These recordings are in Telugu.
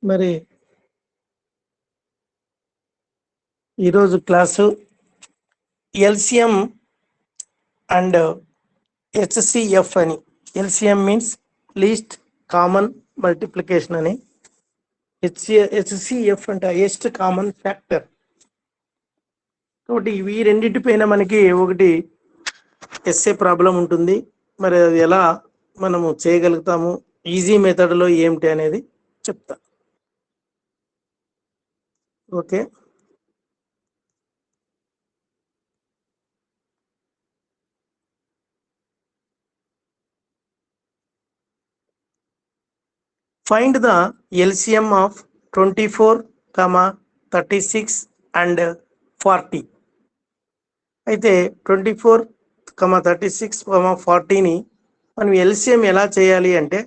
మరి ఈరోజు క్లాసు ఎల్సిఎం అండ్ హెచ్సిఎఫ్ అని. LCM means least common multiplication అని, హెచ్సిఎఫ్ అంటే హైయెస్ట్ కామన్ ఫ్యాక్టర్. కాబట్టి ఇవి రెండింటిపైన మనకి ఒకటి ఎస్ఏ ప్రాబ్లం ఉంటుంది. మరి అది ఎలా మనము చేయగలుగుతాము, ఈజీ మెథడ్లో ఏమిటి అనేది చెప్తా. Okay, find the LCM of 24, 36 and 40. అయితే 24, 36, 40ని మనం ఎల్సిఎం ఎలా చేయాలి అంటే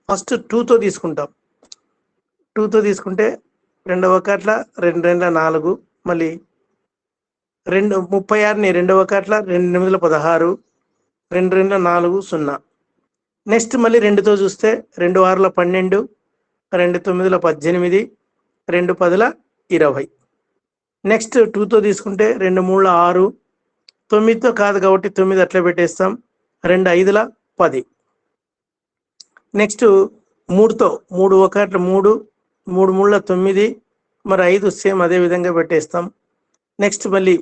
ఫస్ట్ 2తో తీసుకుంటాం. 2తో తీసుకుంటే 2వ కాట్ల 2 2 4, మళ్ళీ 36ని 2వ కాట్ల 2 9 16, 2 2 4 0. నెక్స్ట్ మళ్ళీ 2తో చూస్తే 2 6 12, 2 9 18, 2 10 20. నెక్స్ట్ 2తో తీసుకుంటే 2 3 6, 9తో కాదు కాబట్టి 9 అట్లా పెట్టేస్తాం, 2 5 10. నెక్స్ట్ 3తో 3 1 3, 3 3 9, మరి 5 సేమ్ అదే విధంగా పెట్టేస్తాం. నెక్స్ట్ మళ్ళీ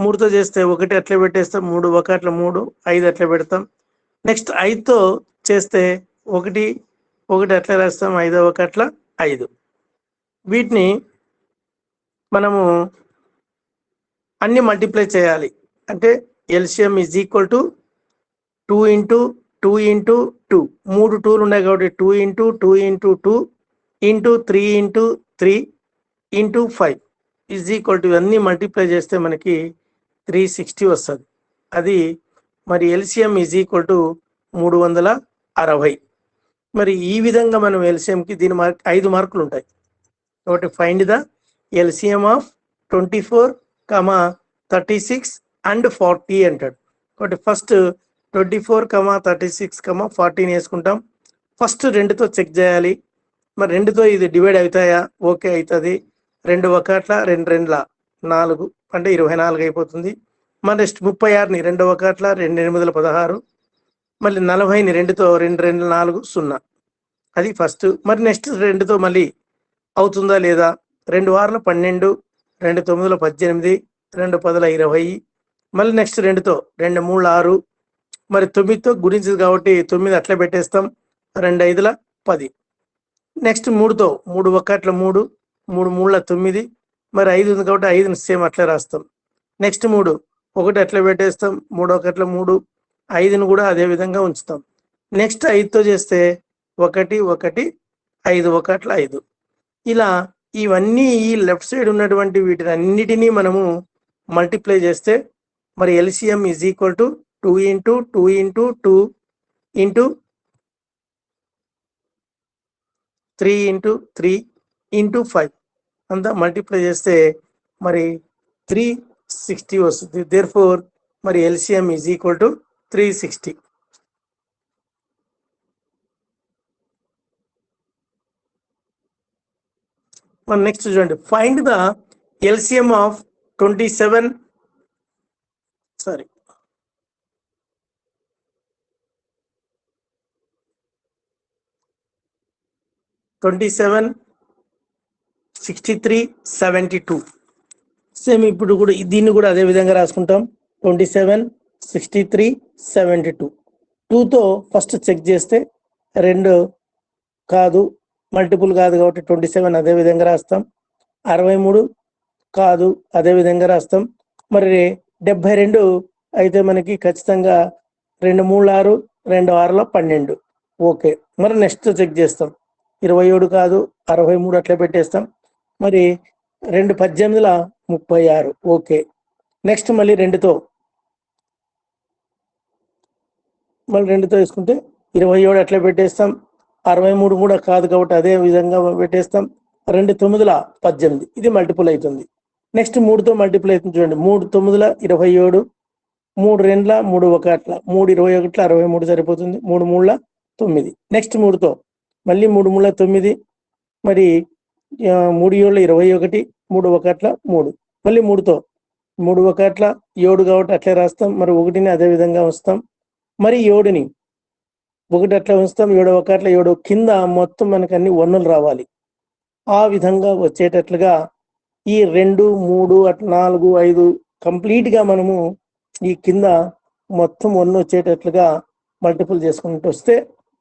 3తో చేస్తే 1 అట్లా పెట్టేస్తాం, 3 1 3, 5 అట్లా పెడతాం. నెక్స్ట్ 5తో చేస్తే 1 1 అట్లా రాస్తాం, 5 1 5. వీటిని మనము అన్ని మల్టిప్లై చేయాలి. అంటే LCM is equal to 2 into 2 into 2, 3 2లు ఉన్నాయి కాబట్టి 2 into 2 into 2 into 3 into 3 into 5 is equal to అన్ని మల్టిప్లై చేస్తే మనకి 360 వస్తుంది. అది మరి ఎల్సిఎం ఈజ్ ఈక్వల్ టు 360. మరి ఈ విధంగా మనం ఎల్సిఎంకి దీని 5 మార్కులు ఉంటాయి. కాబట్టి find the LCM of 24, 36 and 40 అంటాడు. కాబట్టి ఫస్ట్ 24, 36, 40 వేసుకుంటాం. ఫస్ట్ 2తో చెక్ చేయాలి. మరి 2తో ఇది డివైడ్ అవుతాయా? ఓకే అవుతుంది. 2 1 2 2 4 అంటే 24 అయిపోతుంది. మరి నెక్స్ట్ 36ని 2 1 2 8 16, మళ్ళీ 40ని 2తో 2 2 4 0. అది ఫస్ట్. మరి నెక్స్ట్ 2తో మళ్ళీ అవుతుందా లేదా? 2 6 12, 2 9 18, 2 10 20. మళ్ళీ నెక్స్ట్ 2తో 2 3 6, మరి 9తో గుణించింది కాబట్టి 9 అట్లా పెట్టేస్తాం, 2 5 10. నెక్స్ట్ 3తో 3 1 3, 3 3 9, మరి 5 ఉంది కాబట్టి 5ని సేమ్ అట్లా రాస్తాం. నెక్స్ట్ 3 1 అట్లా పెట్టేస్తాం, 3 1 3, 5ని కూడా అదే విధంగా ఉంచుతాం. నెక్స్ట్ 5తో చేస్తే 1 1, 5 1 5. ఇలా ఇవన్నీ ఈ లెఫ్ట్ సైడ్ ఉన్నటువంటి వీటిని అన్నిటినీ మనము మల్టిప్లై చేస్తే మరి LCM is equal to 2 into 2 into 2 into 3 into 3 into 5 అంతా మల్టిప్లై చేస్తే మరి 360 వస్తుంది. దేర్ఫోర్ మరి ఎల్సిఎం ఈజ్ ఈక్వల్ టు 360. మరి నెక్స్ట్ చూడండి, find the LCM of 27 63 72. Same ఇప్పుడు కూడా దీన్ని కూడా అదే విధంగా రాసుకుంటాం. 27 63 72. 2తో ఫస్ట్ చెక్ చేస్తే 2 కాదు, మల్టిపుల్ కాదు కాబట్టి 27 అదే విధంగా రాస్తాం. 63 కాదు, అదే విధంగా రాస్తాం. మరి 72 అయితే మనకి ఖచ్చితంగా 2 3 6, 2 6 12. ఓకే. మరి నెక్స్ట్ చెక్ చేస్తాం, 27 కాదు, 63 అట్లా పెట్టేస్తాం. మరి 2 18 36. ఓకే. నెక్స్ట్ మళ్ళీ 2తో వేసుకుంటే 27 అట్లా పెట్టేస్తాం. 63 కూడా కాదు కాబట్టి అదే విధంగా పెట్టేస్తాం. 2 9 18. ఇది మల్టిపుల్ అవుతుంది. నెక్స్ట్ 3తో మల్టిపుల్ అవుతుంది. చూడండి, 3 9 27, 3 2 3 1 3 21 63 సరిపోతుంది. 3 3 9. నెక్స్ట్ 3తో మళ్ళీ 3 3 9, మరి 3 7 21, 3 1 3, మళ్ళీ 3తో 3 1 7 కాబట్టి అట్లే రాస్తాం. మరి 1ని అదే విధంగా ఉంచుతాం. మరి 7ని 1 అట్లా ఉంచుతాం. 7 1 7 కింద మొత్తం మనకు అన్ని 1లు రావాలి. ఆ విధంగా వచ్చేటట్లుగా ఈ 2 3 4 5 కంప్లీట్ గా మనము ఈ కింద మొత్తం 1 వచ్చేటట్లుగా మల్టిపుల్ చేసుకుంటూ వస్తే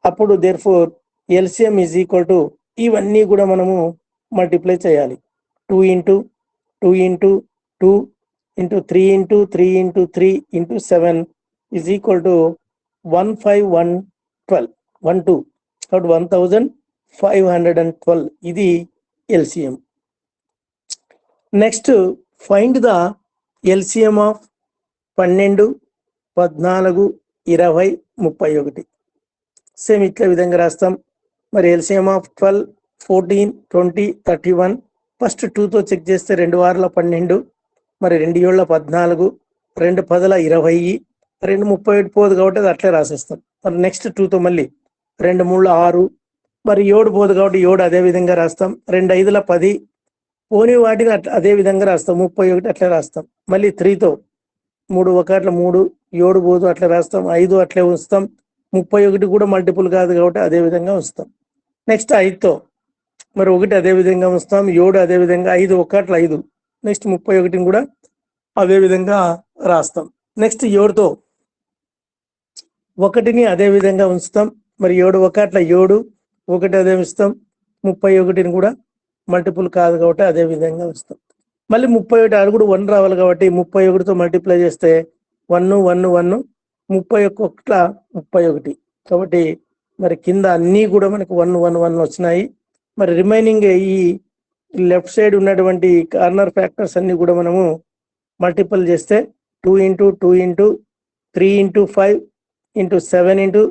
అప్పుడు therefore LCM is equal to ఇవన్నీ కూడా మనము మల్టిప్లై చేయాలి. 2 into 2 into 2 into 3 into 3 into 3 into 7 is equal to 15112 కాబట్టి 1512 ఇది LCM. Next find the LCM of 12, 14, 20, 31. Same ఇట్లా విధంగా రాస్తాం. మరి ఎల్సిఎం ఆఫ్ 12, 14, 20, 31 ఫస్ట్ 2తో చెక్ చేస్తే 2 6 12, మరి 2 7 14, 2 10 20, 2 31 పోదు కాబట్టి అది అట్లే రాసేస్తాం. మరి నెక్స్ట్ 2తో మళ్ళీ 2 3 6, మరి 7 పోదు కాబట్టి 7 అదే విధంగా రాస్తాం. 2 5 10 పోని వాటిని అదే విధంగా రాస్తాం. 31 అట్లే రాస్తాం. మళ్ళీ 3తో 3 1 3, 7 పోదు అట్లా రాస్తాం. 5 అట్లే ఉంచుతాం. 31 కూడా మల్టిపుల్ కాదు కాబట్టి అదే విధంగా ఉంచుతాం. నెక్స్ట్ 5తో మరి 1 అదే విధంగా ఉంచుతాం. 7 అదే విధంగా 5 1 5 నెక్స్ట్ 31 కూడా అదే విధంగా రాస్తాం. నెక్స్ట్ 7తో 1ని అదే విధంగా ఉంచుతాం. మరి 7 1 7 1 అదే ఉంచుతాం. 31ని కూడా మల్టిపుల్ కాదు కాబట్టి అదే విధంగా ఉంచుతాం. మళ్ళీ 31 అది కూడా 1 రావాలి కాబట్టి 31తో మల్టిప్లై చేస్తే 1 1 1 31 31 కాబట్టి మరి కింద అన్నీ కూడా మనకు 1 1 1 వచ్చినాయి. మరి రిమైనింగ్ ఈ లెఫ్ట్ సైడ్ ఉన్నటువంటి కార్నర్ ఫ్యాక్టర్స్ అన్ని కూడా మనము మల్టిపుల్ చేస్తే 2 into 2 into 3 into 5 into 7 into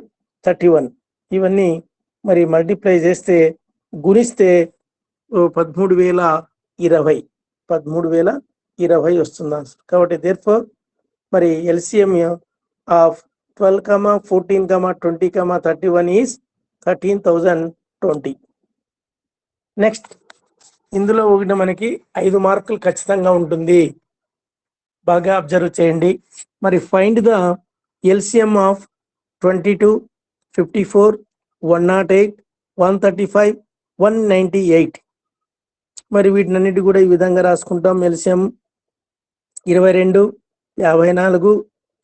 31 ఇవన్నీ మరి మల్టిప్లై చేస్తే గుణిస్తే 13,020 వస్తుంది. కాబట్టి దేర్ఫోర్ మరి ఎల్సిఎం ఆఫ్ 12, 14, 20, 31 ఈజ్ 13,020. నెక్స్ట్ ఇందులో ఒకటి మనకి 5 మార్కులు ఖచ్చితంగా ఉంటుంది. బాగా అబ్జర్వ్ చేయండి. మరి ఫైండ్ ద ఎల్సిఎం ఆఫ్ 22, 54, 108, 135, 198. మరి వీటినన్నిటి కూడా ఈ విధంగా రాసుకుంటాం. ఎల్సిఎం 22, 54,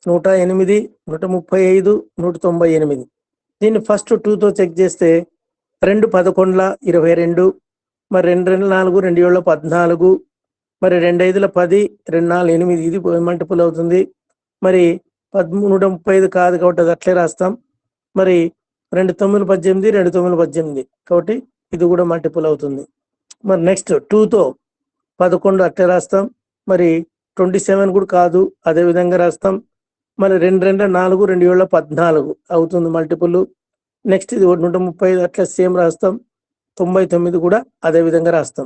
108, 135, 198. దీన్ని ఫస్ట్ 2తో చెక్ చేస్తే 2 11 22, మరి 2 2 4, 2 7 14, మరి 2 5 10, 2 4 8 ఇది మల్టిపుల్ అవుతుంది. మరి 135 కాదు కాబట్టి అది అట్లే రాస్తాం. మరి 2 9 18, 2 9 18 కాబట్టి ఇది కూడా మల్టిపుల్ అవుతుంది. మరి నెక్స్ట్ 2తో 11 అట్లే రాస్తాం. మరి 27 కూడా కాదు అదే విధంగా రాస్తాం. మరి 2 2 4, 2 7 14 అవుతుంది మల్టిపుల్. నెక్స్ట్ ఇది 135 అట్లా సేమ్ రాస్తాం. 99 కూడా అదే విధంగా రాస్తాం.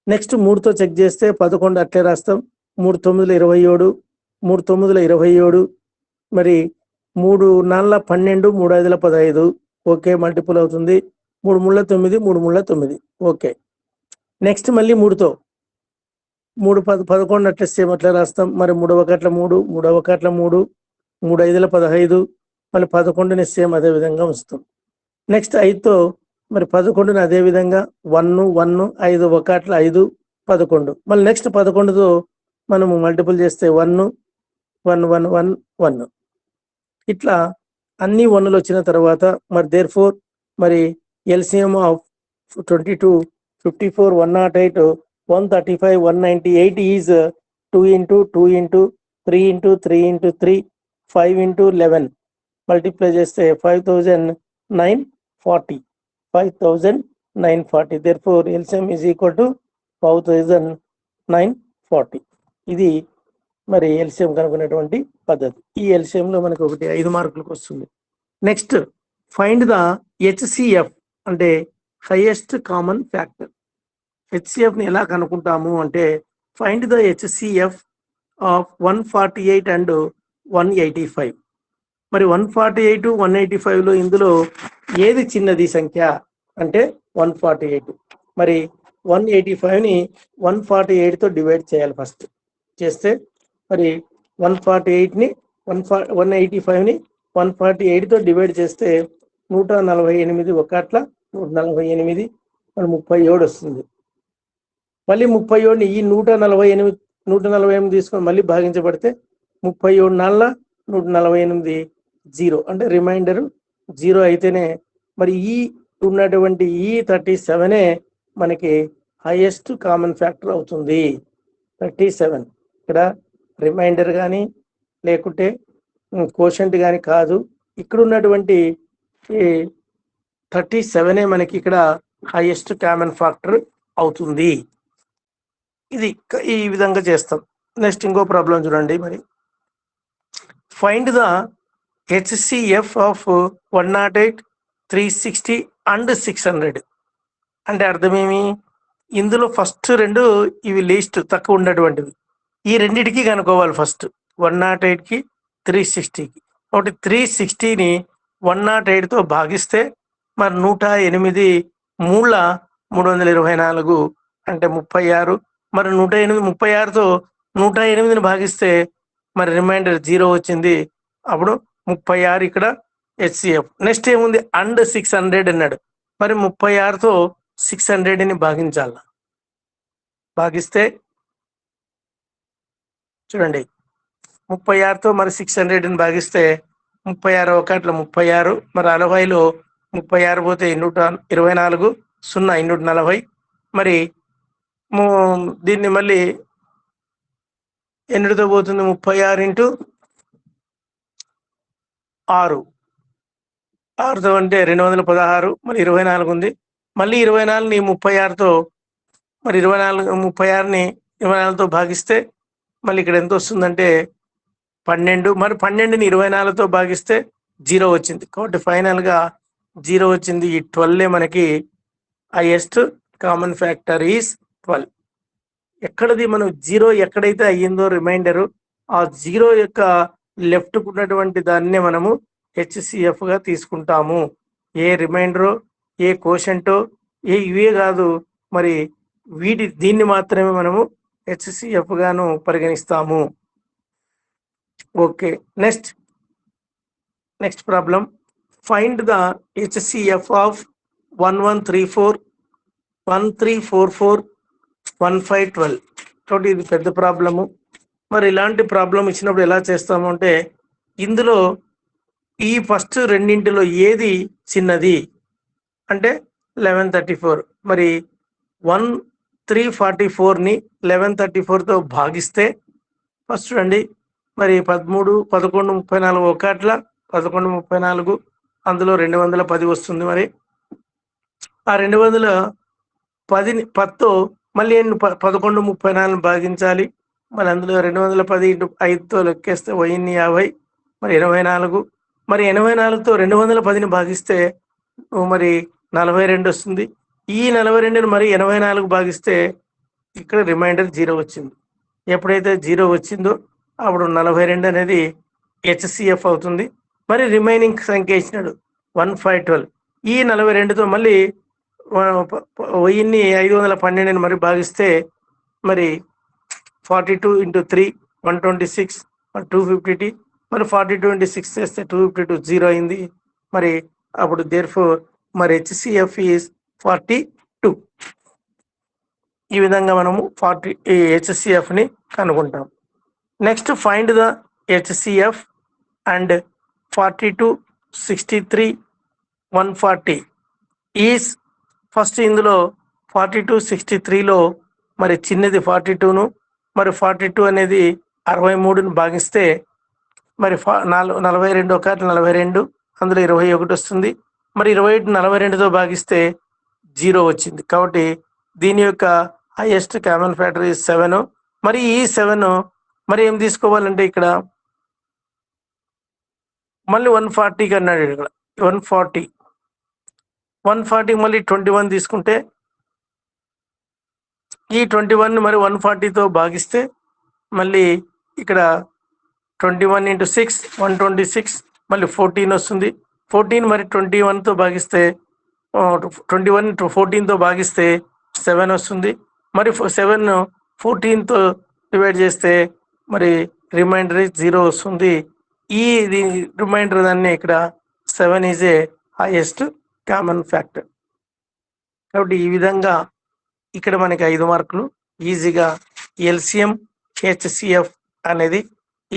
నెక్స్ట్ 3తో చెక్ చేస్తే 11 అట్లే రాస్తాం. 3 9 27, 3 9 27, మరి 3 4 12, 3 5 15 ఓకే మల్టిపుల్ అవుతుంది. 3 3 9, 3 3 9 ఓకే. నెక్స్ట్ మళ్ళీ 3తో 3 11 అట్లా సేమ్ అట్లా రాస్తాం. మరి 3 1 3, 3 1 3, 3 5 15, మళ్ళీ 11ని సేమ్ అదే విధంగా ఉంచుతాం. నెక్స్ట్ 5తో మరి 11ని అదే విధంగా 1 1 5 1 5 11, మళ్ళీ నెక్స్ట్ 11తో మనము మల్టిపుల్ చేస్తే 1 1 1 1 1 ఇట్లా అన్ని 1లు వచ్చిన తర్వాత మరి దేర్ఫోర్ మరి LCM of 22, 54, 108, 135, 198 is 2 into 2 into 3 into 3 into 3 5 into 11 multiply చేస్తే 5,940 5,940. Therefore LCM is equal to 5,940. ఇది మరి ఎల్సిఎం కనుక్కునేటువంటి పద్ధతి. ఈ ఎల్సిఎంలో మనకు ఒకటి 5 మార్కులకు వస్తుంది. నెక్స్ట్ ఫైండ్ ద హెచ్సిఎఫ్ అంటే హైయెస్ట్ కామన్ ఫ్యాక్టర్. హెచ్సిఎఫ్ని ఎలా కనుక్కుంటాము అంటే find the HCF of 148 and 185. మరి 148, 185లో ఇందులో ఏది చిన్నది సంఖ్య అంటే 148. మరి 185ని 148తో డివైడ్ చేయాలి. ఫస్ట్ చేస్తే మరి 148ని 185ని 148తో డివైడ్ చేస్తే 148 ఒకట్ల 148 మరి 37 వస్తుంది. మళ్ళీ 37ని ఈ 148 తీసుకొని మళ్ళీ భాగించబడితే 37 నాళ్ళ 148 జీరో, అంటే రిమైండర్ జీరో అయితేనే మరి ఈ ఉన్నటువంటి ఈ 37 మనకి హైయెస్ట్ కామన్ ఫ్యాక్టర్ అవుతుంది. 37 ఇక్కడ రిమైండర్ కానీ లేకుంటే కోషంట్ కానీ కాదు, ఇక్కడ ఉన్నటువంటి 37 మనకి ఇక్కడ హైయెస్ట్ కామన్ ఫ్యాక్టర్ అవుతుంది. ఇది ఈ విధంగా చేస్తాం. నెక్స్ట్ ఇంకో ప్రాబ్లం చూడండి. మరి find the HCF of 108, 360 and 600 అంటే అర్థమేమి? ఇందులో ఫస్ట్ రెండు ఇవి లీస్ట్ తక్కువ ఉన్నటువంటివి, ఈ రెండిటికి కనుక్కోవాలి. ఫస్ట్ 108కి 360కి. ఒకటి 360ని 108తో భాగిస్తే మరి 108 మూల 324 అంటే 36. మరి 108 36తో 108ని భాగిస్తే మరి రిమైండర్ జీరో వచ్చింది. అప్పుడు 36 ఇక్కడ హెచ్సిఎఫ్. నెక్స్ట్ ఏముంది? అండ్ 600 అన్నాడు. మరి 36తో 600ని భాగించాలి. భాగిస్తే చూడండి 36తో మరి 600ని భాగిస్తే 36 ఒకట్ల 36, మరి 60లో 36 పోతే 124, 0 240. మరి దీన్ని మళ్ళీ ఎన్నిటితో పోతుంది? 36 ఇంటూ 6, 6తో అంటే 216, మరి 24 ఉంది. మళ్ళీ 24ని 36తో మరి 36ని 24తో భాగిస్తే మళ్ళీ ఇక్కడ ఎంత వస్తుందంటే 12. మరి 12ని 24తో భాగిస్తే జీరో వచ్చింది. కాబట్టి ఫైనల్గా జీరో వచ్చింది. ఈ 12 మనకి హైయెస్ట్ కామన్ ఫ్యాక్టర్ ఈస్ 12. ఎక్కడది మనం జీరో ఎక్కడైతే అయ్యిందో రిమైండరు, ఆ జీరో యొక్క లెఫ్ట్ ఉన్నటువంటి దాన్నే మనము హెచ్సిఎఫ్ గా తీసుకుంటాము. ఏ రిమైండరో ఏ కోషంటో ఇవే కాదు, మరి దీన్ని మాత్రమే మనము హెచ్సిఎఫ్ గాను పరిగణిస్తాము. Okay, next problem. Find the HCF of 1134, 1344, 1512. కాబట్టి ఇది పెద్ద ప్రాబ్లము. మరి ఇలాంటి ప్రాబ్లం ఇచ్చినప్పుడు ఎలా చేస్తాము అంటే, ఇందులో ఈ ఫస్ట్ రెండింటిలో ఏది చిన్నది అంటే 1134. మరి 1344ని 1134తో భాగిస్తే ఫస్ట్ చూడండి, మరి 13, 11, 34 ఒకట్ల 11, 34, అందులో 210 వస్తుంది. మరి ఆ 210తో మళ్ళీ 11, 34 భాగించాలి. మరి అందులో 210 ఇంటూ 5తో లెక్కేస్తే 1050, మరి 84. మరి 84తో 210ని భాగిస్తే మరి 42 వస్తుంది. ఈ 42ని మరి 84 భాగిస్తే ఇక్కడ రిమైండర్ జీరో వచ్చింది. ఎప్పుడైతే జీరో వచ్చిందో అప్పుడు 42 అనేది హెచ్సిఎఫ్ అవుతుంది. మరి రిమైనింగ్ సంఖ్య ఇచ్చినాడు 1512. ఈ 42తో మళ్ళీ 1512ని మరి భాగిస్తే మరి 42 ఇంటూ 3 126, మరి 250, మరి 42 ఇంటూ 6 చేస్తే 252 జీరో అయింది. మరి అప్పుడు దేర్ఫోర్ మరి హెచ్సిఎఫ్ ఈజ్ 42. ఈ విధంగా మనము హెచ్సిఎఫ్ ని కనుక్కుంటాం. Next find the HCF and 42, 63, 140 is. First ఇందులో 42, 63లో మరి చిన్నది 42ను, మరి 42 అనేది 63ని భాగిస్తే మరి 42 ఒకటి 42, అందులో 21 వస్తుంది. మరి 21 42తో భాగిస్తే జీరో వచ్చింది. కాబట్టి దీని యొక్క హైయెస్ట్ కామన్ ఫ్యాక్టర్ 7. మరి ఈ 7 మరి ఏం తీసుకోవాలంటే ఇక్కడ మళ్ళీ 140కి అన్నాడు. ఇక్కడ 140 మళ్ళీ 21 తీసుకుంటే ఈ 21 మరి 140తో భాగిస్తే మళ్ళీ ఇక్కడ 21 ఇంటూ 6 126, మళ్ళీ 14 వస్తుంది. 14 మరి 21తో భాగిస్తే 21 14తో భాగిస్తే 7 వస్తుంది. మరి 7 14తో డివైడ్ చేస్తే మరి రిమైండర్ 0 వస్తుంది. ఈ రిమైండర్ దాన్ని ఇక్కడ 7 is a highest common factor. కాబట్టి ఈ విధంగా ఇక్కడ మనకి 5 మార్కులు ఈజీగా ఎల్సిఎం హెచ్సిఎఫ్ అనేది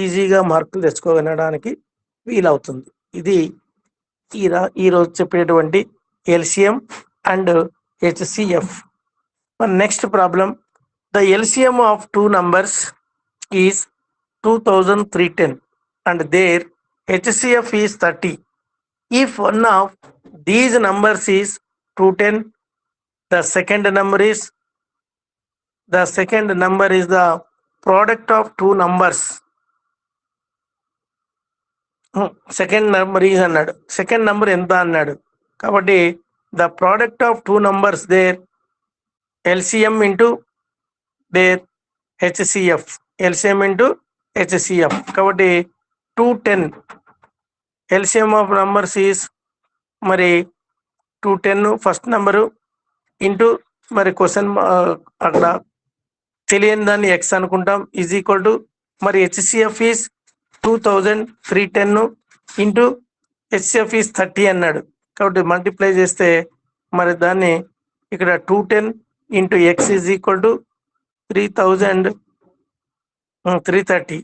ఈజీగా మార్కులు తెచ్చుకోగలడానికి వీలవుతుంది. ఇది ఈరోజు చెప్పేటువంటి LCM and HCF. Next problem, the LCM of 2 numbers is 2310 and their HCF is 30. If one of these numbers is 210, the second number is the product of 2 numbers. Second number is అన్నాడు. సెకండ్ నెంబర్ ఎంత అన్నాడు. కాబట్టి the product of 2 numbers there LCM into there HCF, LCM into HCF. కాబట్టి 210 ఎల్సిఎం ఆఫ్ నంబర్స్ ఈజ్ మరి 210 ఫస్ట్ నెంబరు ఇంటూ మరి క్వశ్చన్ అక్కడ తెలియని దాన్ని ఎక్స్ అనుకుంటాం ఈజ్ ఈక్వల్ టు మరి HCF is 2310 into HCF is 30 అన్నాడు. కాబట్టి మల్టిప్లై చేస్తే మరి దాన్ని ఇక్కడ 210 into X is equal to 330.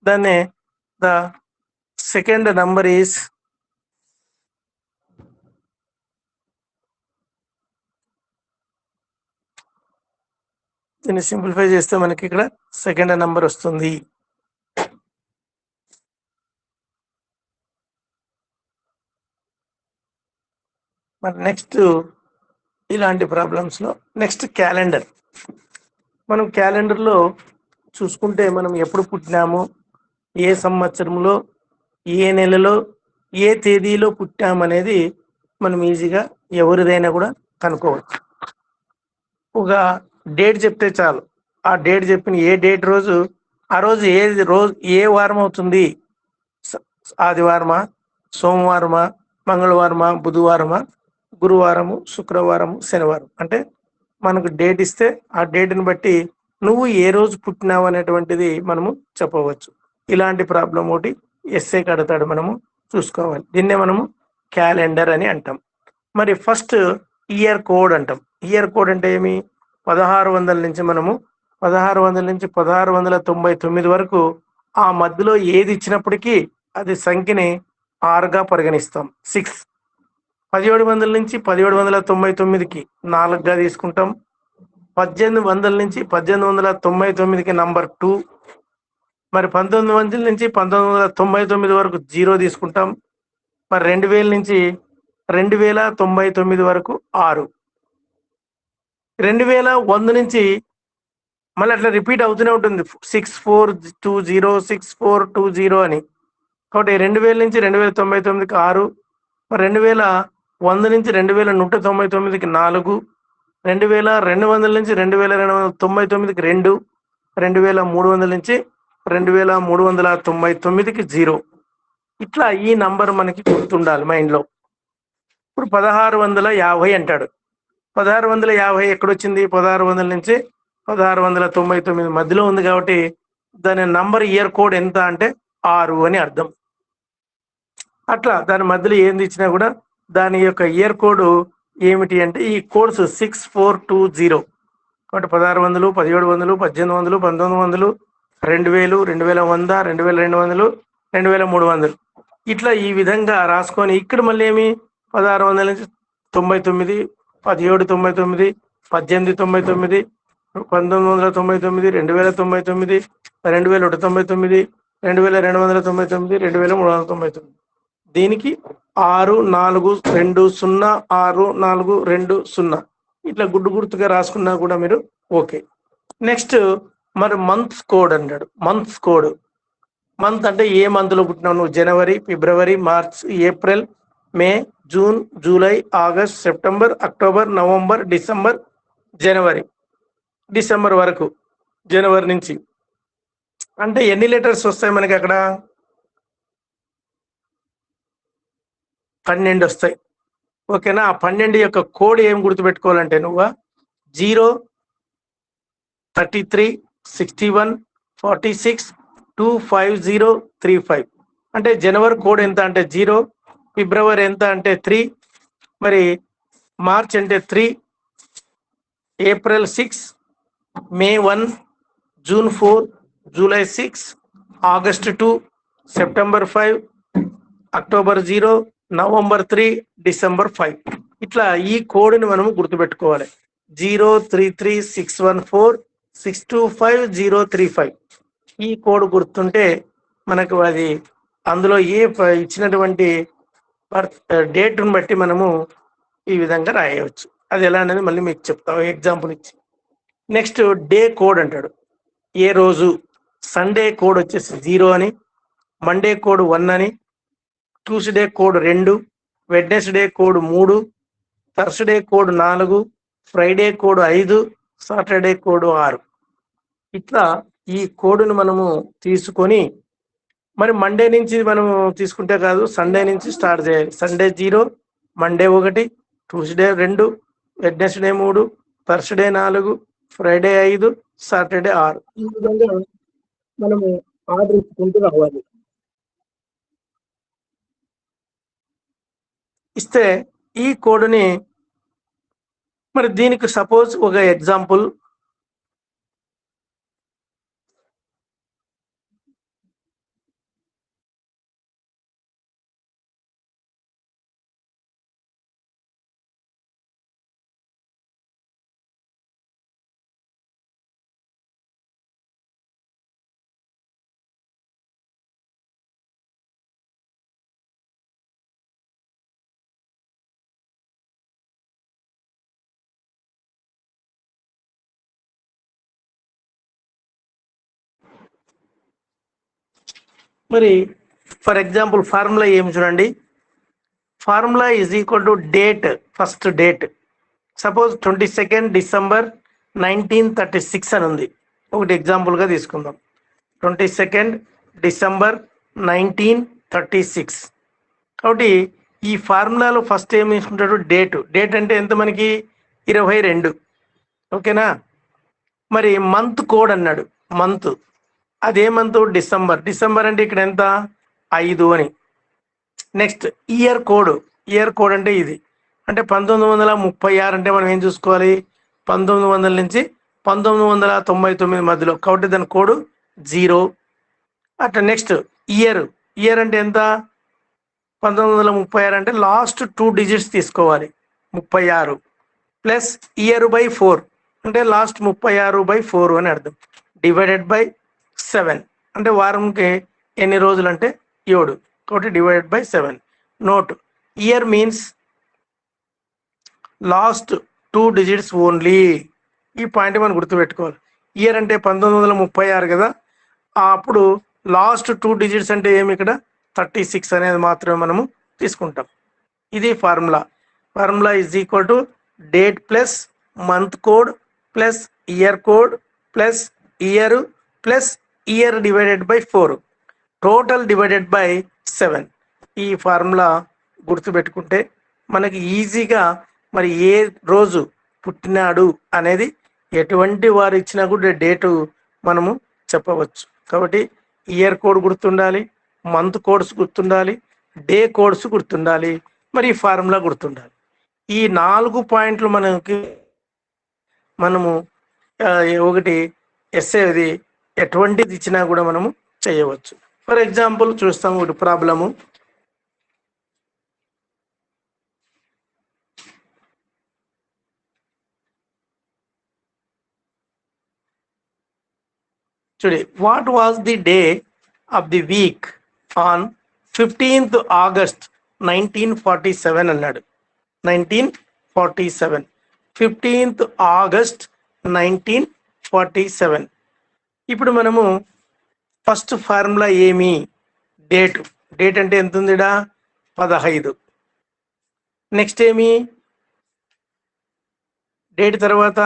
దాన్ని ద సెకండ్ నంబర్ ఈజ్ దీన్ని సింప్లిఫై చేస్తే మనకి ఇక్కడ సెకండ్ నంబర్ వస్తుంది. మరి నెక్స్ట్ ఇలాంటి ప్రాబ్లమ్స్లో నెక్స్ట్ క్యాలెండర్. మనం క్యాలెండర్లో చూసుకుంటే మనం ఎప్పుడు పుట్టినాము, ఏ సంవత్సరంలో, ఏ నెలలో, ఏ తేదీలో పుట్టామనేది మనం ఈజీగా ఎవరిదైనా కూడా కనుక్కోవచ్చు. ఒక డేట్ చెప్తే చాలు, ఆ డేట్ చెప్పిన ఏ డేట్ రోజు ఆ రోజు ఏ వారం అవుతుంది, ఆదివారమా, సోమవారమా, మంగళవారమా, బుధవారమా, గురువారము, శుక్రవారము, శనివారం. అంటే మనకు డేట్ ఇస్తే ఆ డేట్ని బట్టి నువ్వు ఏ రోజు పుట్టినావు అనేటువంటిది మనము చెప్పవచ్చు. ఇలాంటి ప్రాబ్లం ఒకటి ఎస్ఏ కడతాడు, మనము చూసుకోవాలి. దీన్నే మనము క్యాలెండర్ అని అంటాం. మరి ఫస్ట్ ఇయర్ కోడ్ అంటాం. ఇయర్ కోడ్ అంటే ఏమి, 1600 నుంచి మనము 1600 నుంచి 1699 వరకు ఆ మధ్యలో ఏది ఇచ్చినప్పటికీ అది సంఖ్యని 6గా పరిగణిస్తాం. 6. 1700 నుంచి 1799కి 4గా తీసుకుంటాం. 1800 నుంచి 1899కి నంబర్ 2. మరి 1900 నుంచి 1999 వరకు 0 తీసుకుంటాం. మరి 2000 నుంచి 2099 వరకు 6. 2100 నుంచి మళ్ళీ అట్లా రిపీట్ అవుతూనే ఉంటుంది, 6420 6420 అని. కాబట్టి 2000 నుంచి 2099కి 6, మరి 2100 నుంచి 2199కి 4, 2200 నుంచి 2299కి 2, 2300 నుంచి 2399కి 0. ఇట్లా ఈ నంబర్ మనకి గుర్తుండాలి మైండ్లో. ఇప్పుడు 1650 అంటాడు. 1650 ఎక్కడొచ్చింది, 1600 నుంచి 1699 మధ్యలో ఉంది. కాబట్టి దాని నంబర్ ఇయర్ కోడ్ ఎంత అంటే 6 అని అర్థం. అట్లా దాని మధ్యలో ఏంది ఇచ్చినా కూడా దాని యొక్క ఇయర్ కోడ్ ఏమిటి అంటే ఈ కోడ్స్ 6420. కాబట్టి 1600, 1700, 1800, 1900, 2000, 2100, 2200, 2300 ఇట్లా ఈ విధంగా రాసుకొని ఇక్కడ మళ్ళీ ఏమి 1600 నుంచి 99, 1799, 1899, 1999, 2099, 2199, 2299, 2399. దీనికి 64206420 ఇట్లా గుర్తుగా రాసుకున్నా కూడా మీరు ఓకే. నెక్స్ట్ మరి మంత్స్ కోడ్ అన్నాడు. మంత్స్ కోడ్, మంత్ అంటే ఏ మంత్లో పుట్టినావు నువ్వు, జనవరి, ఫిబ్రవరి, March, April, May, June, July, August, September, October, November, December, జనవరి, డిసెంబర్ వరకు. జనవరి నుంచి అంటే ఎన్ని లెటర్స్ వస్తాయి మనకి అక్కడ, 12 వస్తాయి. ఓకేనా. ఆ 12 యొక్క కోడ్ ఏం గుర్తుపెట్టుకోవాలంటే నువ్వు 0, 33, 61, 46, 25035. అంటే జనవరి కోడ్ ఎంత అంటే 0, ఫిబ్రవరి ఎంత అంటే 3, మరి మార్చ్ అంటే 3, ఏప్రిల్ 6, మే 1, June 4, July 6, August 2, September 5, October 0, November 3, December 5. ఇట్లా ఈ కోడ్ని మనము గుర్తుపెట్టుకోవాలి. 033614625035. ఈ కోడ్ గుర్తుంటే మనకు అది అందులో ఇచ్చినటువంటి డేట్ను బట్టి మనము ఈ విధంగా రాయవచ్చు. అది ఎలా అనేది మళ్ళీ మీకు చెప్తాం ఎగ్జాంపుల్ ఇచ్చి. నెక్స్ట్ డే కోడ్ అంటాడు. ఏ రోజు సండే కోడ్ వచ్చేసి 0 అని, మండే కోడ్ 1 అని, Tuesday code 2, Wednesday code 3, Thursday code 4, Friday code 5, Saturday code 6. ఇట్లా ఈ కోడ్ను మనము తీసుకొని మరి మండే నుంచి మనము తీసుకుంటే కాదు, సండే నుంచి స్టార్ట్ చేయాలి. Sunday 0, Monday 1, Tuesday 2, Wednesday 3, Thursday 4, Friday 5, Saturday 6. ఈ విధంగా మనము ఆర్డర్ ఇచ్చుకుంటూ రావాలి. ఇస్తే ఈ కోడ్ని మరి దీనికి సపోజ్ ఒక ఎగ్జాంపుల్ మరి ఫర్ ఎగ్జాంపుల్ ఫార్ములా ఏమి చూడండి. Formula is equal to date, first date. Suppose 22 December 1936 అని ఉంది. ఒకటి ఎగ్జాంపుల్గా తీసుకుందాం. 22 డిసెంబర్ 1936. కాబట్టి ఈ ఫార్ములాలో ఫస్ట్ ఏమి తీసుకుంటాడు, డేట్. డేట్ అంటే ఎంత మనకి 22. ఓకేనా. మరి మంత్ కోడ్ అన్నాడు. మంత్ అదే మంత్ డిసెంబర్. డిసెంబర్ అంటే ఇక్కడ ఎంత 5 అని. Next year code. Year code అంటే ఇది అంటే 1936 అంటే మనం ఏం చూసుకోవాలి, 1900 నుంచి 1999 మధ్యలో. కాబట్టి దాని కోడ్ 0. అట్లా నెక్స్ట్ ఇయర్. ఇయర్ అంటే ఎంత 1936 అంటే లాస్ట్ 2 డిజిట్స్ తీసుకోవాలి. 36 ప్లస్ ఇయర్ బై 4 అంటే లాస్ట్ 36/4 అని అర్థం. డివైడెడ్ బై 7 అంటే వారంకి ఎన్ని రోజులు అంటే 7. కాబట్టి divided by 7. Note, year means last 2 digits only. ఈ పాయింట్ మనం గుర్తుపెట్టుకోవాలి. ఇయర్ అంటే 1936 కదా, అప్పుడు లాస్ట్ 2 డిజిట్స్ అంటే ఏమి ఇక్కడ 36 అనేది మాత్రమే మనము తీసుకుంటాం. ఇది formula. Formula is equal to date plus month code plus year code plus year plus year divided by 4 total divided by 7. ఈ ఫార్ములా గుర్తుపెట్టుకుంటే మనకి ఈజీగా మరి ఏ రోజు పుట్టినాడు అనేది ఎటువంటి వారు ఇచ్చినా కూడా డేటు మనము చెప్పవచ్చు. కాబట్టి ఇయర్ కోడ్ గుర్తుండాలి, మంత్ కోడ్స్ గుర్తుండాలి, డే కోడ్స్ గుర్తుండాలి, మరి ఈ ఫార్ములా గుర్తుండాలి. ఈ 4 పాయింట్లు మనము ఒకటి ఎస్సేది ఎటువంటిది ఇచ్చినా కూడా మనము చేయవచ్చు. ఫర్ ఎగ్జాంపుల్ చూస్తాము ఒకటి ప్రాబ్లము. చూడండి, what was the day of the week on 15th August 1947 అన్నాడు. 1947, 15th ఆగస్ట్ 1947. ఇప్పుడు మనము ఫస్ట్ ఫార్ములా ఏమి, డేట్. డేట్ అంటే ఎంత ఉందిడా 15. నెక్స్ట్ ఏమి డేట్ తర్వాత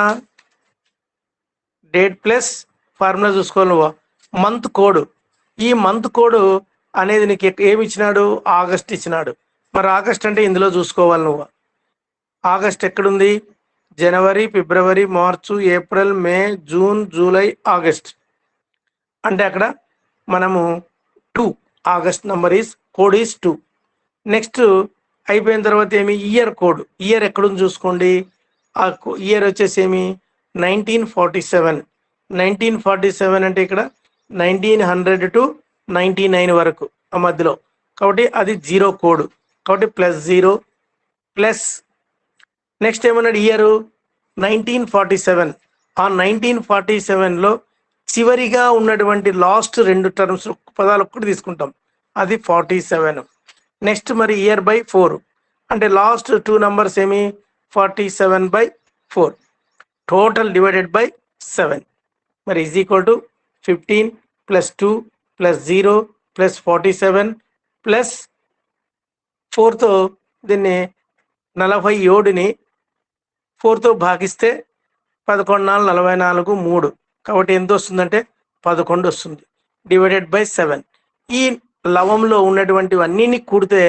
డేట్ ప్లస్ ఫార్ములా చూసుకోవాలి నువ్వు. Month code. ఈ మంత్ కోడ్ అనేది నీకు ఏమి ఇచ్చినాడు, ఆగస్ట్ ఇచ్చినాడు. మరి ఆగస్ట్ అంటే ఇందులో చూసుకోవాలి నువ్వు. ఆగస్ట్ ఎక్కడుంది జనవరి, ఫిబ్రవరి, మార్చు, April, May, June, July, August. అంటే అక్కడ మనము 2 August number is code is 2. Next అయిపోయిన తర్వాత ఏమి ఇయర్ కోడ్, ఇయర్ ఎక్కడుంది చూసుకోండి. ఆ ఇయర్ వచ్చేసి ఏమి 1947. 1947 అంటే ఇక్కడ 1900 to 99 వరకు ఆ మధ్యలో, కాబట్టి అది 0 కోడ్, కాబట్టి +0 ప్లస్. నెక్స్ట్ ఏమన్నాడు ఇయర్ 1947. ఆ 1947లో చివరిగా ఉన్నటువంటి లాస్ట్ 2 టర్మ్స్ పదాలు ఒక్కటి తీసుకుంటాం, అది 47. నెక్స్ట్ మరి ఇయర్ బై 4 అంటే లాస్ట్ 2 నంబర్స్ ఏమి 47/4 టోటల్ డివైడెడ్ బై 7 మరి ఈజ్ ఈక్వల్ టు 15 + 2 + 0 + 47 + 4తో దీన్ని 47ని 4తో భాగిస్తే 11 × 4 = 44 3, కాబట్టి ఎంత వస్తుందంటే 11 వస్తుంది డివైడెడ్ బై 7. ఈ లవంలో ఉన్నటువంటివన్నీ కూడితే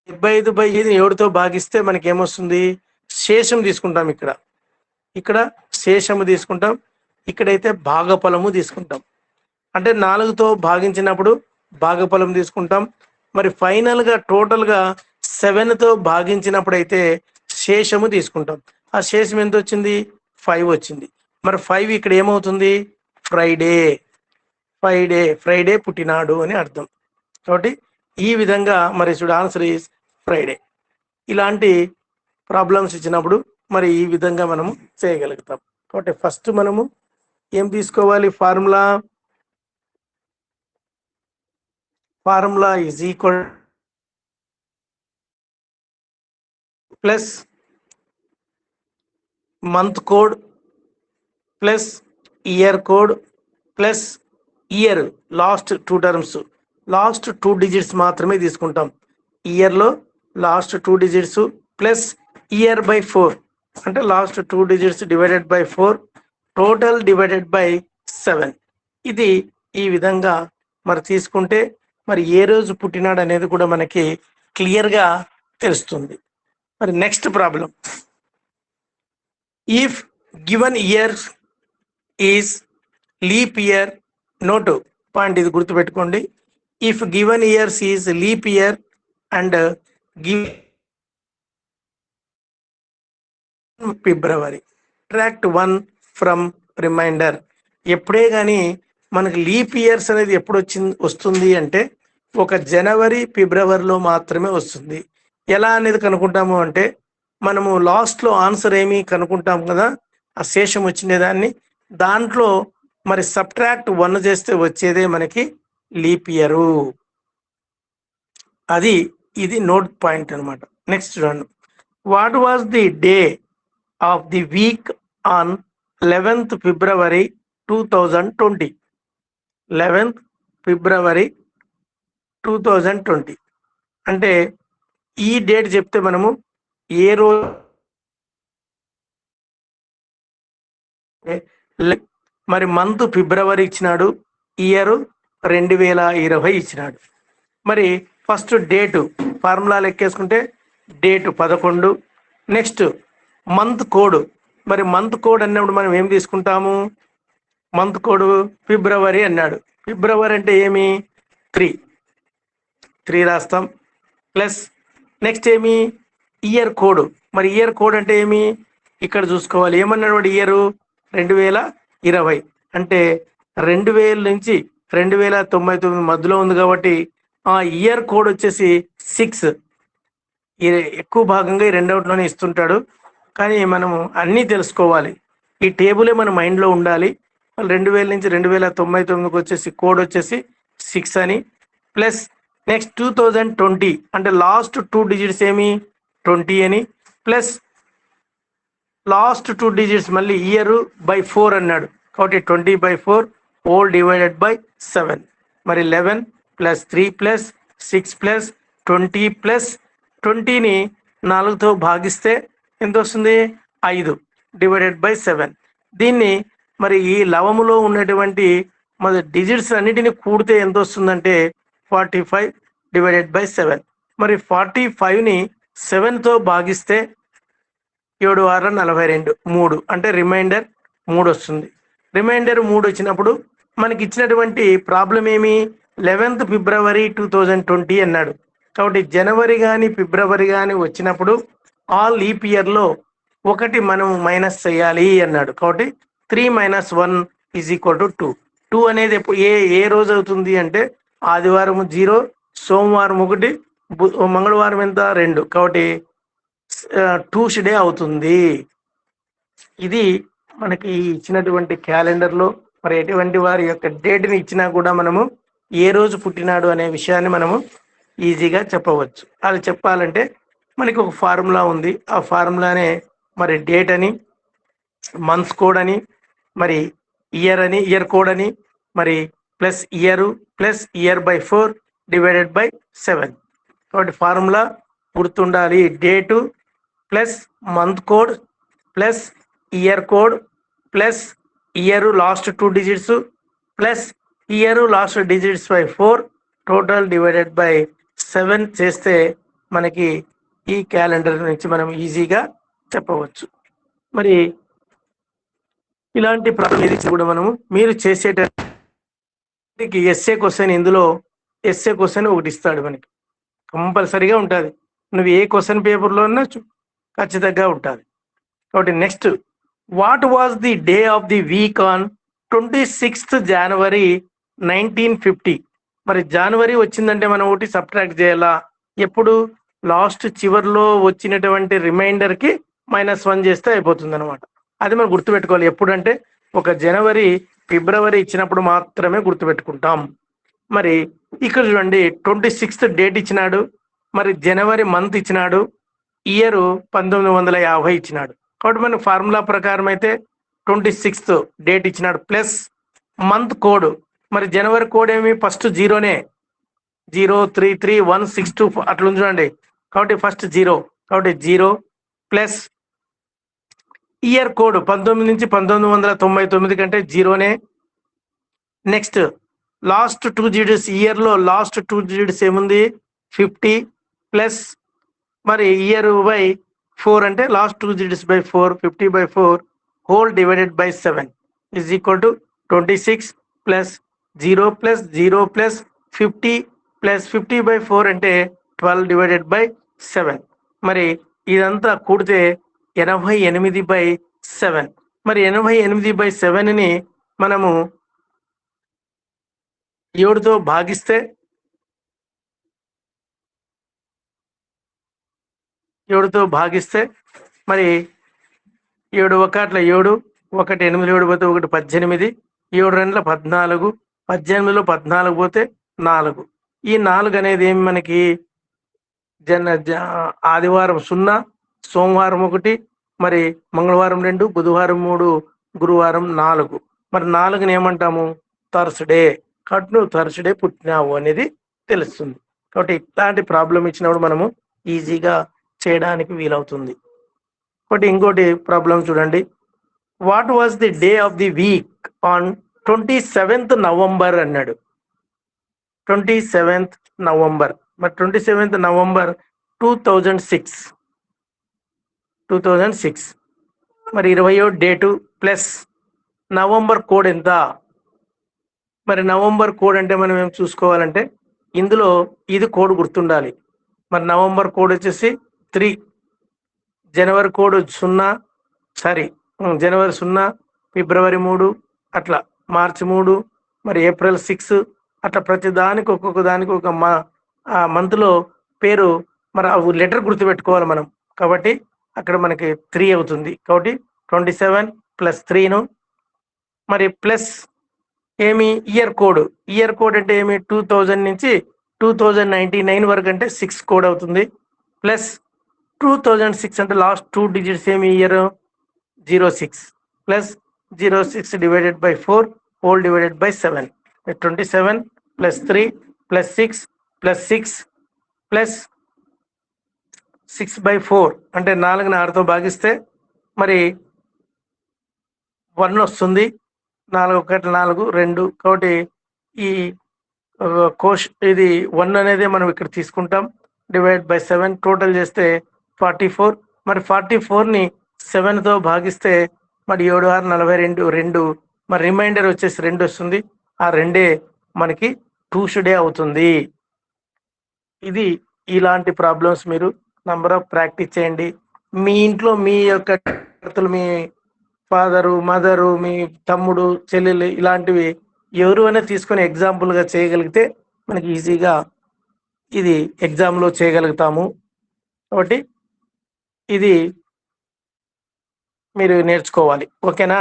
75/7తో భాగిస్తే మనకి ఏమొస్తుంది, శేషం తీసుకుంటాం. ఇక్కడ శేషము తీసుకుంటాం, ఇక్కడైతే భాగఫలము తీసుకుంటాం. అంటే 4తో భాగించినప్పుడు భాగఫలం తీసుకుంటాం. మరి ఫైనల్గా టోటల్గా 7తో భాగించినప్పుడు అయితే శేషము తీసుకుంటాం. ఆ శేషం ఎంత వచ్చింది, 5 వచ్చింది. మరి 5 ఇక్కడ ఏమవుతుంది, ఫ్రైడే పుట్టినాడు అని అర్థం. కాబట్టి ఈ విధంగా మరి చూడు ఆన్సర్ ఈజ్ ఫ్రైడే. ఇలాంటి ప్రాబ్లమ్స్ ఇచ్చినప్పుడు మరి ఈ విధంగా మనము చేయగలుగుతాం. కాబట్టి ఫస్ట్ మనము ఏం తీసుకోవాలి, formula is equal plus month code plus year code plus year last 2 terms, last 2 digits మాత్రమే తీసుకుంటాం. ఇయర్లో last 2 digits plus year by 4 అంటే last 2 digits divided by 4 total divided by 7. ఇది ఈ విధంగా మరి తీసుకుంటే మరి ఏ రోజు పుట్టినాడు అనేది కూడా మనకి క్లియర్గా తెలుస్తుంది. మరి next problem, if given year is leap year, note point ఇది గుర్తుపెట్టుకోండి. If given years is leap year and give February, tract 1 from remainder. ఎప్పుడే కానీ మనకి లీప్ ఇయర్స్ అనేది ఎప్పుడు వస్తుంది అంటే ఒక జనవరి, ఫిబ్రవరిలో మాత్రమే వస్తుంది. ఎలా అనేది కనుక్కుంటాము అంటే మనము లాస్ట్లో ఆన్సర్ ఏమి కనుక్కుంటాం కదా, ఆ శేషం వచ్చిండేదాన్ని దాంట్లో మరి సబ్ట్రాక్ట్ 1 చేస్తే వచ్చేదే మనకి లీప్ ఇయరు. ఇది నోట్ పాయింట్ అనమాట. నెక్స్ట్ చూడండి, what was the day of the week on 11th February 2020? 11th February 2020 అంటే ఈ డేట్ చెప్తే మనము ఏ రోజు మరి మంత్ ఫిబ్రవరి ఇచ్చినాడు, ఇయర్ 2020 ఇచ్చినాడు. మరి ఫస్ట్ డేటు ఫార్ములా లెక్కేసుకుంటే డేటు 11. నెక్స్ట్ మంత్ కోడ్, మరి మంత్ కోడ్ అన్నప్పుడు మనం ఏం తీసుకుంటాము, మంత్ కోడ్ ఫిబ్రవరి అన్నాడు, ఫిబ్రవరి అంటే ఏమి 3 రాస్తాం. ప్లస్ నెక్స్ట్ ఏమి ఇయర్ కోడ్, మరి ఇయర్ కోడ్ అంటే ఏమి ఇక్కడ చూసుకోవాలి, ఏమన్నాడు వాడు ఇయర్ 2020 అంటే 2000 నుంచి 2099 మధ్యలో ఉంది కాబట్టి ఆ ఇయర్ కోడ్ వచ్చేసి 6. ఎక్కువ భాగంగా ఈ రెండవట్లోనే ఇస్తుంటాడు, కానీ మనము అన్నీ తెలుసుకోవాలి. ఈ టేబులే మన మైండ్లో ఉండాలి. 2000 నుంచి 2099కి వచ్చేసి కోడ్ వచ్చేసి 6 అని. ప్లస్ నెక్స్ట్ 2020 అంటే లాస్ట్ 2 డిజిట్స్ ఏమి 20 అని. ప్లస్ లాస్ట్ 2 డిజిట్స్ మళ్ళీ ఇయర్ బై 4 అన్నాడు, కాబట్టి 20/4 హోల్ డివైడెడ్ బై 7. మరి 11 + 3 + 6 + 20 + 20ని 4తో భాగిస్తే ఎంత వస్తుంది, 5 డివైడెడ్ బై 7. దీన్ని మరి ఈ లవములో ఉన్నటువంటి మరి డిజిట్స్ అన్నిటిని కూడితే ఎంత వస్తుందంటే 45 డివైడెడ్ బై 7. మరి 45ని 7తో భాగిస్తే 7 6 42 3 అంటే రిమైండర్ 3 వస్తుంది. రిమైండర్ 3 వచ్చినప్పుడు మనకి ఇచ్చినటువంటి ప్రాబ్లం ఏమి 11th ఫిబ్రవరి 2020 అన్నాడు. కాబట్టి జనవరి కానీ ఫిబ్రవరి కానీ వచ్చినప్పుడు ఆల్ లీప్ ఇయర్లో ఒకటి మనం మైనస్ చేయాలి అన్నాడు. కాబట్టి 3 - 1 = 2. 2 అనేది ఏ రోజు అవుతుంది అంటే ఆదివారం 0, సోమవారం 1, మంగళవారం ఎంత 2. కాబట్టి ట్యూస్డే అవుతుంది. ఇది మనకి ఇచ్చినటువంటి క్యాలెండర్లో మరి ఎటువంటి వారి యొక్క డేట్ని ఇచ్చినా కూడా మనము ఏ రోజు పుట్టినాడు అనే విషయాన్ని మనము ఈజీగా చెప్పవచ్చు. అది చెప్పాలంటే మనకి ఒక ఫార్ములా ఉంది. ఆ ఫార్ములానే మరి డేట్ అని, మంత్స్ కోడ్ అని, మరి ఇయర్ అని, ఇయర్ కోడ్ అని, మరి plus year by 4 divided by 7. కాబట్టి ఫార్ములా గుర్తుండాలి. Date plus month code plus year code plus year last 2 digits plus year last digits by 4 total divided by 7 చేస్తే మనకి ఈ క్యాలెండర్ నుంచి మనం ఈజీగా చెప్పవచ్చు. మరి ఇలాంటి ప్రాబ్లం కూడా మనము మీరు చేసేటటువంటి ఎస్ఏ క్వశ్చన్, ఇందులో ఎస్ఏ క్వశ్చన్ ఒకటి ఇస్తాడు మనకి, కంపల్సరీగా ఉంటుంది. నువ్వు ఏ క్వశ్చన్ పేపర్లో ఉన్నా ఖచ్చితంగా ఉంటుంది. కాబట్టి next, what was the day of the week on 26th January 1950? మరి జనవరి వచ్చిందంటే మనం ఒకటి సబ్ట్రాక్ట్ చేయాలా. ఎప్పుడు లాస్ట్ చివర్లో వచ్చినటువంటి రిమైండర్కి -1 చేస్తే అయిపోతుంది అనమాట. అది మనం గుర్తుపెట్టుకోవాలి. ఎప్పుడంటే ఒక జనవరి ఫిబ్రవరి ఇచ్చినప్పుడు మాత్రమే గుర్తుపెట్టుకుంటాం. మరి ఇక్కడ చూడండి 26th డేట్ ఇచ్చినాడు, మరి జనవరి మంత్ ఇచ్చినాడు, ఇయర్ 1950 ఇచ్చినాడు. కాబట్టి మన ఫార్ములా ప్రకారం అయితే 26th డేట్ ఇచ్చినాడు ప్లస్ మంత్ కోడ్, మరి జనవరి కోడ్ ఏమి ఫస్ట్ 0నే, 0331624 అట్లా ఉంది చూడండి. కాబట్టి ఫస్ట్ 0, కాబట్టి 0 ప్లస్ ఇయర్ కోడ్ 19 నుంచి 1999 కంటే 0నే. నెక్స్ట్ లాస్ట్ 2 డిజిట్స్, ఇయర్లో లాస్ట్ 2 డిజిట్స్ ఏముంది 50 ప్లస్ మరి ఇయర్ బై 4 అంటే last 2 digits by 4, 50 by 4 whole divided by 7 = 26 plus 0 plus 0 plus 50 plus 50 by 4 అంటే 12 డివైడెడ్ బై 7. మరి ఇదంతా కూడితే 88/7. మరి 88/7ని మనము 7తో భాగిస్తే 7తో భాగిస్తే మరి 7 1 7, 1 8 7 పోతే 1 18, 7 2 14, 18లో 14 పోతే 4. ఈ 4 అనేది ఏమి మనకి ఆదివారం 0, సోమవారం 1, మరి మంగళవారం 2, బుధవారం 3, గురువారం 4. మరి 4ని ఏమంటాము థర్స్డే. కాబట్టి నువ్వు థర్స్డే పుట్టినావు అనేది తెలుస్తుంది. కాబట్టి ఇట్లాంటి ప్రాబ్లం ఇచ్చినప్పుడు మనము ఈజీగా చేయడానికి వీలవుతుంది. కాబట్టి ఇంకోటి ప్రాబ్లం చూడండి. What was the day of the week on 27th November అన్నాడు. 27th November. మరి 27th November 2006. మరి 20వ డేటు ప్లస్ నవంబర్ కోడ్ ఎంత? మరి నవంబర్ కోడ్ అంటే మనం ఏం చూసుకోవాలంటే ఇందులో ఇది కోడ్ గుర్తుండాలి. మరి నవంబర్ కోడ్ వచ్చేసి 3, జనవరి కోడ్ 0, జనవరి 0, ఫిబ్రవరి 3, అట్లా మార్చి 3, మరి ఏప్రిల్ 6, అట్లా ప్రతి దానికి ఒక్కొక్క దానికి ఒక మంత్లో పేరు మరి ఆ లెటర్ గుర్తుపెట్టుకోవాలి మనం. కాబట్టి అక్కడ మనకి 3 అవుతుంది. కాబట్టి 27 ప్లస్ 3ను మరి ప్లస్ ఏమి ఇయర్ కోడ్ అంటే ఏమి 2000 నుంచి 2099 వరకు అంటే 6 కోడ్ అవుతుంది. ప్లస్ 2006 అంటే లాస్ట్ 2 డిజిట్స్ ఏమి year 06 plus 06 divided by 4 whole divided by 7. 27 plus 3 plus 6 plus 6 plus 6/4 అంటే 4ని 6తో భాగిస్తే మరి 1 వస్తుంది. 4 1 4 2. కాబట్టి ఈ ఇది 1 అనేది మనం ఇక్కడ తీసుకుంటాం. డివైడ్ బై 7 టోటల్ చేస్తే 44. మరి 44ని 7తో భాగిస్తే మరి 7 6 42 2 మరి రిమైండర్ వచ్చేసి 2 వస్తుంది. ఆ 2 మనకి ట్యూస్డే అవుతుంది. ఇది ఇలాంటి ప్రాబ్లమ్స్ మీరు నంబర్ ఆఫ్ ప్రాక్టీస్ చేయండి. మీ ఇంట్లో మీ యొక్క మీ ఫాదరు, మదరు, మీ తమ్ముడు, చెల్లెలు ఇలాంటివి ఎవరు అయినా తీసుకొని ఎగ్జాంపుల్గా చేయగలిగితే మనకి ఈజీగా ఇది ఎగ్జామ్లో చేయగలుగుతాము. కాబట్టి ఇది మీరు నేర్చుకోవాలి. ఓకేనా?